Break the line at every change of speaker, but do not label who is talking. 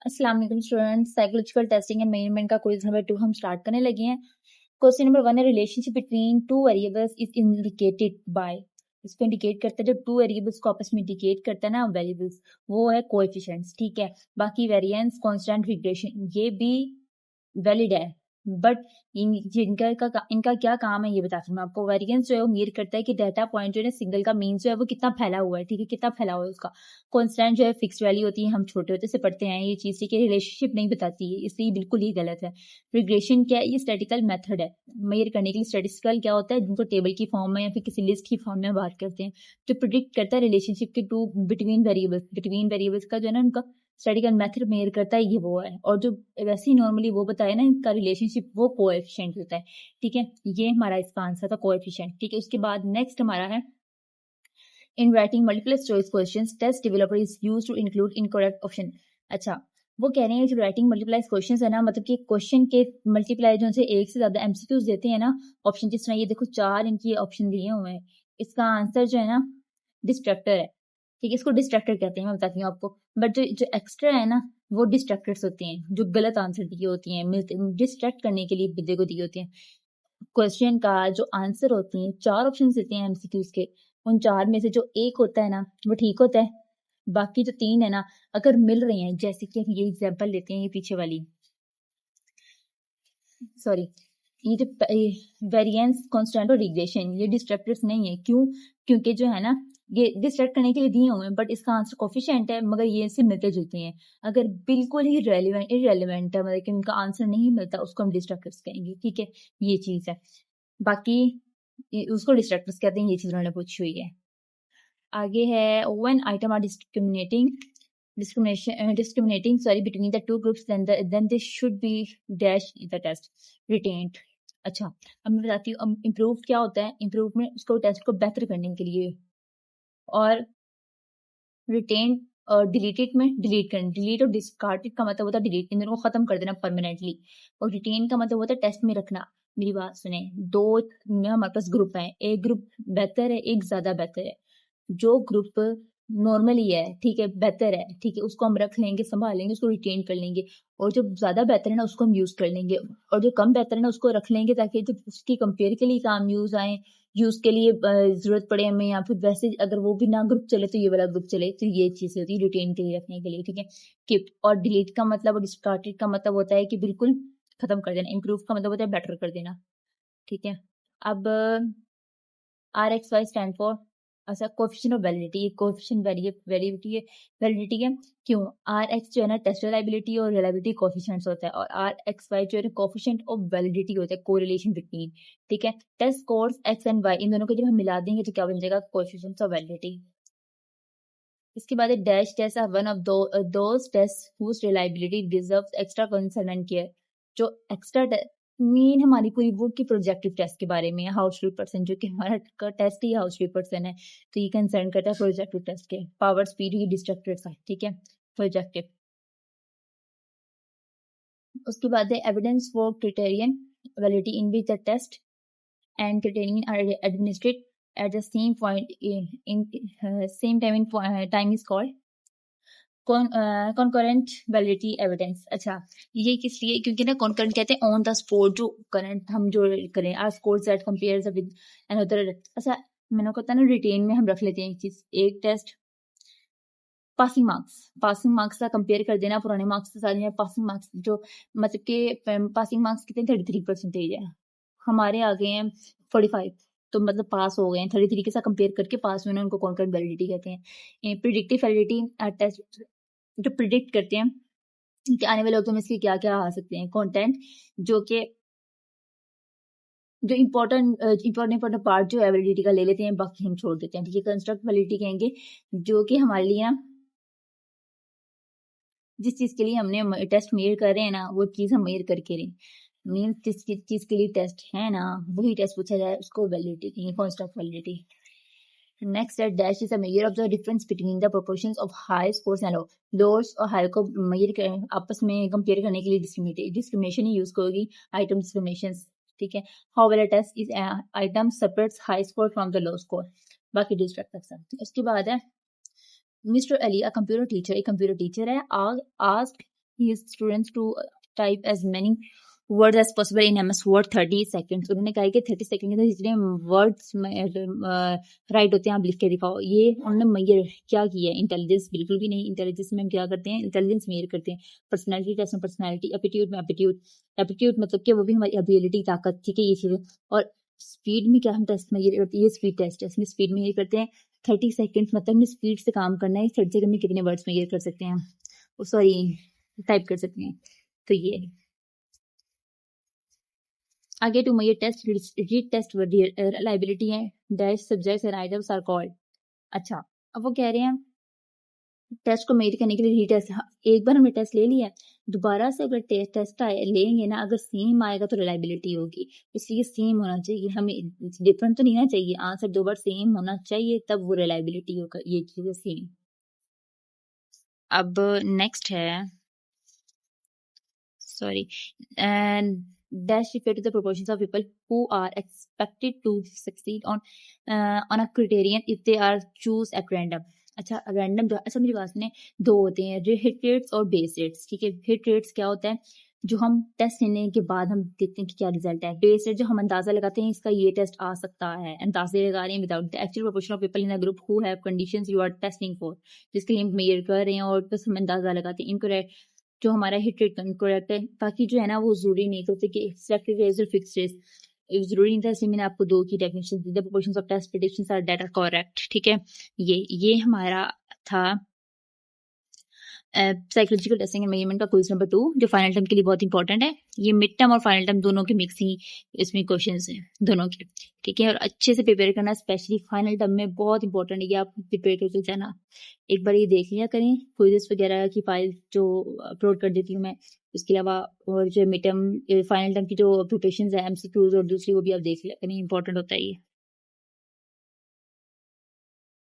अस्सलाम वालेकुम students, psychological testing and measurement का क्विज नंबर 2 हम स्टार्ट करने लगे हैं। क्वेश्चन नंबर 1 है, relationship between two variables is indicated by. इसको इंडिकेट करता है, जब टू वेरिएबल्स को आपस में इंडिकेट करता है ना वेरिएबल्स, वो है कोएफिशिएंट्स। ठीक है, बाकी वेरिएंस, कांस्टेंट, रिग्रेशन ये भी वैलिड है, बट इनका क्या काम है ये बताती हूँ मैं आपको। वेरिएंस जो है वो मीर करता है कि डाटा पॉइंट जो है सिंगल का मीन जो है वो कितना फैला हुआ है। ठीक है, कितना फैला हुआ है उसका। कांस्टेंट जो है फिक्स वैल्यू होती है, हम छोटे होते से पढ़ते हैं ये चीज। ठीक है, रिलेशनशिप नहीं बताती है, इसलिए बिल्कुल ही गलत है। रिग्रेशन क्या है? ये स्टैटिकल मेथड है मेजर करने के लिए। स्टैटिस्टिकल क्या होता है? जिनको टेबल की फॉर्म में या फिर किसी लिस्ट की फॉर्म में बात करते हैं, जो प्रिडिक्ट करता है रिलेशनशिप के टू बिटवीन वेरिएबल्स का जो है ना उनका स्टैटिकल मेथड मेजर करता है, ये वो है। और जो वैसे ही नॉर्मली वो बताया ना इनका रिलेशनशिप, वो कोएफिशिएंट होता है। ठीक है, ये हमारा इसका आंसर था, कोएफिशिएंट। ठीक है, उसके बाद नेक्स्ट हमारा है, in writing multiple choice questions test developer is used to include incorrect option. अच्छा, वो कह रहे हैं जो राइटिंग मल्टीप्लाई क्वेश्चंस है ना, मतलब कि क्वेश्चन के मल्टीप्लाई जो से एक से ज्यादा एमसीक्यूज देते हैं ना ऑप्शन, जिस तरह ये देखो 4 इनकी ऑप्शन दिए हुए हैं, इसका आंसर जो है ना डिस्ट्रक्टर है। ठीक है, इसको डिस्ट्रक्टर कहते हैं, मैं बताती हूँ आपको। बट जो जो एक्स्ट्रा है ना वो डिस्ट्रक्टर्स होते हैं, जो गलत आंसर दिए होती हैं, मिलते डिस्ट्रैक्ट करने के लिए विद्या को दिए होते हैं। क्वेश्चन का जो आंसर होते हैं, 4 ऑप्शन देते हैं एमसीक्यूज के, उन 4 में से जो एक होता है ना वो ठीक होता है। बाकी जो 3 है ना, अगर मिल रहे हैं, जैसे कि ये एग्जांपल लेते हैं, ये पीछे वाली, सॉरी, ये जो वेरिएंस, कांस्टेंट और रिग्रेशन, ये डिस्ट्रक्टर्स नहीं है। क्यों? क्योंकि जो है ना ये डिस्ट्रैक्ट करने के लिए दिए हुए हैं, बट इसका आंसर कोफिशिएंट है, मगर ये इससे मिलते जुलते हैं। अगर बिल्कुल ही इरेलीवेंट है, मतलब कि उनका आंसर नहीं मिलता, उसको हम डिस्ट्रक्टर्स कहेंगे। ठीक है, ये चीज है। बाकी उसको डिस्ट्रक्टर्स कहते हैं, ये चीज उन्होंने पूछी हुई है। आगे है, when item are discriminating between the two groups, then they should be dash the test retained। अच्छा, अब मैं बताती हूँ इम्प्रूव क्या होता है। इम्प्रूव में उसको टेस्ट को बेहतर करने के लिए, और रिटेन और डिलीटेड में डिलीट करना। डिलीट और डिस्कार्टेड का मतलब होता है डिलीट, इन दोनों को खत्म कर देना परमानेंटली। और रिटेन का मतलब होता है टेस्ट में रखना। मेरी बात सुने, दो में हमारे पास ग्रुप है, एक ग्रुप बेहतर है, एक ज्यादा बेहतर है। जो ग्रुप नॉर्मली है, ठीक है, बेहतर है, ठीक है, उसको हम रख लेंगे, संभाल लेंगे, उसको रिटेन कर लेंगे। और जो ज्यादा बेहतर है ना उसको हम यूज कर लेंगे, और जो कम बेहतर है ना उसको रख लेंगे, ताकि जब उसकी कंपेयर के लिए काम यूज के लिए जरूरत पड़े हमें, या फिर वैसे अगर वो भी ना ग्रुप चले तो ये वाला ग्रुप चले, तो ये चीज होती है रिटेन के लिए, रखने के लिए। ठीक है, कीप और डिलीट का मतलब, और डिस्कार्टेड का मतलब होता है कि बिल्कुल खत्म कर देना। इम्प्रूव का मतलब होता है बेटर कर देना। ठीक है, अब RXY स्टैंड फॉर, अच्छा, कोफिशिएंट ऑफ वैलिडिटी। ये कोफिशिएंट वैलिडिटी है। क्यों? RX जो है ना टेस्ट रिलायबिलिटी और रिलायबिलिटी कोफिशिएंट्स होता है, और RXY जो है कोफिशिएंट ऑफ वैलिडिटी होता है, कोरिलेशन बिटवीन। ठीक है, test scores X and Y, इन दोनों को जब हम मिला देंगे तो क्या बन जाएगा? Coefficients of validity. इसके बाद dash test are one of those test whose reliability deserves extra concern and care. जो एक्स्ट्रा मीन हमारी पूरी बुक की प्रोजेक्टिव टेस्ट के बारे में है, हाउस 3%, जो कि हमारा का टेस्ट ही हाउस 3% है, तो ये कंसर्न करता है प्रोजेक्टिव टेस्ट के। पावर स्पीड ही डिस्ट्रक्टेड था। ठीक है, प्रोजेक्टिव। उसके बाद है evidence for criterion validity in which the test and criterion are administered at the same point in same time in time is called concurrent validity evidence। अच्छा, ये किस लिए? क्योंकि ना concurrent कहते हैं ऑन द स्पॉट, जो करंट हम जो करें, are score that compares with another. अच्छा, मैंने कहता ना रिटेन में हम रख लेते हैं एक चीज, एक टेस्ट पासिंग मार्क्स का कंपेयर कर देना पुराने मार्क्स के साथ में। पासिंग मार्क्स जो मतलब के पासिंग मार्क्स कितने, 33% है, हमारे आ गए हैं 45, तो मतलब पास हो गए हैं। 33 के साथ कंपेयर करके पास में उनको कॉन्करेंट वैलिडिटी कहते हैं। प्रिडिक्टिव वैलिडिटी टेस्ट जो प्रिडिक्ट करते हैं कि आने वाले वक्त में इसके क्या क्या आ सकते हैं कंटेंट, जो कि जो इम्पोर्टेंट पार्ट जो है वैलिडिटी का ले लेते हैं, बाकी हम छोड़ देते हैं। ठीक है, कंस्ट्रक्ट वैलिडिटी कहेंगे, जो कि हमारे लिए ना जिस चीज के लिए हमने टेस्ट मेयर कर रहे हैं ना, वो चीज हम मेयर करके रहे, मीन्स जिस चीज के लिए टेस्ट है ना वही टेस्ट पूछा जाए, उसको वैलिडिटी कहेंगे, कंस्ट्रक्ट वैलिडिटी। नेक्स्ट है dash is a measure of the difference between the proportions of high scores and low. Lowers और हाई को मेजर आपस में कंपेयर करने के लिए डिस्क्रिमिनेशन ही यूज होगी, आइटम डिस्क्रिमिनेशन। ठीक है, how well a test is item separates high score from the low score, बाकी डिस्ट्रक्ट। उसके बाद है mister Ali, a computer teacher, एक कंप्यूटर टीचर है, asked his students to type as many words as possible in MS Word 30 seconds. उन्होंने कहा कि 30 second के अंदर जितने वर्ड्स राइट होते हैं आप लिख के दिखाओ. ये उन्होंने मेजर क्या किया है? इंटेलिजेंस बिल्कुल भी नहीं. इंटेलिजेंस में हम क्या करते हैं? इंटेलिजेंस मेजर करते हैं. पर्सनैलिटी टेस्ट में पर्सनैलिटी, एप्टीट्यूड में एप्टीट्यूड. एप्टीट्यूड मतलब कि वो भी हमारी एबिलिटी, ताकत, ठीक है, ये चीज़ें. और स्पीड में क्या हम टेस्ट मेजर करते हैं? ये स्पीड टेस्ट है, इसमें स्पीड मेजर करते हैं. 30 सेकंड्स मतलब हमने स्पीड से काम करना है. 30 सेकंड में कितने वर्ड्स मेजर कर सकते हैं, सॉरी टाइप कर सकते हैं. तो ये आगे two major test retest reliability है. Dash subjects and items are called. अच्छा, अब वो कह रहे हैं टेस्ट को मेजर करने के लिए रीटेस्ट. एक बार हमने टेस्ट ले लिया, दोबारा से अगर टेस्ट लेंगे ना, अगर सेम आएगा तो रिलायबिलिटी होगी. इसलिए सेम होना चाहिए, हमें डिफरेंट तो नहीं ना चाहिए. आंसर दो बार सेम होना चाहिए, तब वो रिलायबिलिटी होगा. ये चीज़ सेम. अब नेक्स्ट है, sorry, and dash refer to the proportions of people who are expected to succeed on a criterion if they are choose at random. अच्छा, रैंडम जो, अच्छा मेरी बात सुने, दो होते हैं, हिट रेट्स और बेस रेट्स. ठीक है, हिट रेट्स क्या होता है? जो हम टेस्ट लेने के बाद हम देखते हैं कि क्या रिजल्ट है. बेस रेट जो हम अंदाजा लगाते हैं इसका ये टेस्ट आ सकता है, अंदाजे लगा रहे हैं without the actual proportion of people in the group who have conditions you are testing for, जिसके लिए हम मेजर कर रहे हैं और बस हम अंदाजा लगाते हैं. इनकरेक्ट जो हमारा हिट रेट करेक्ट है. बाकी जो है ना वो जरूरी नहीं होते कि सिलेक्टेड रेस और फिक्स्ड रेस जरूरी नहीं था. इसलिए मैंने आपको दो की डेफिनेशन दी. The proportions of test predictions are data correct. ठीक है, ये हमारा था साइकोलॉजिकल टेस्टिंग एंड मेजरमेंट का क्विज नंबर 2, जो फाइनल टर्म के लिए बहुत इंपॉर्टेंट है. ये मिड टर्म और फाइनल टर्म दोनों के मिक्स ही इसमें क्वेश्चंस हैं दोनों के. ठीक है, और अच्छे से प्रिपेयर करना, स्पेशली फाइनल टर्म में बहुत इंपॉर्टेंट है कि आप प्रिपेयर करके जाना. एक बार ये देख लिया करें, क्विजेस वगैरह की फाइल जो अपलोड कर देती हूँ मैं. उसके अलावा और जो मिड टर्म फाइनल टर्म की जो प्रिपरेशन है एमसीक्यूज और दूसरी, वो भी आप देख लिया करें, इंपॉर्टेंट होता है ये.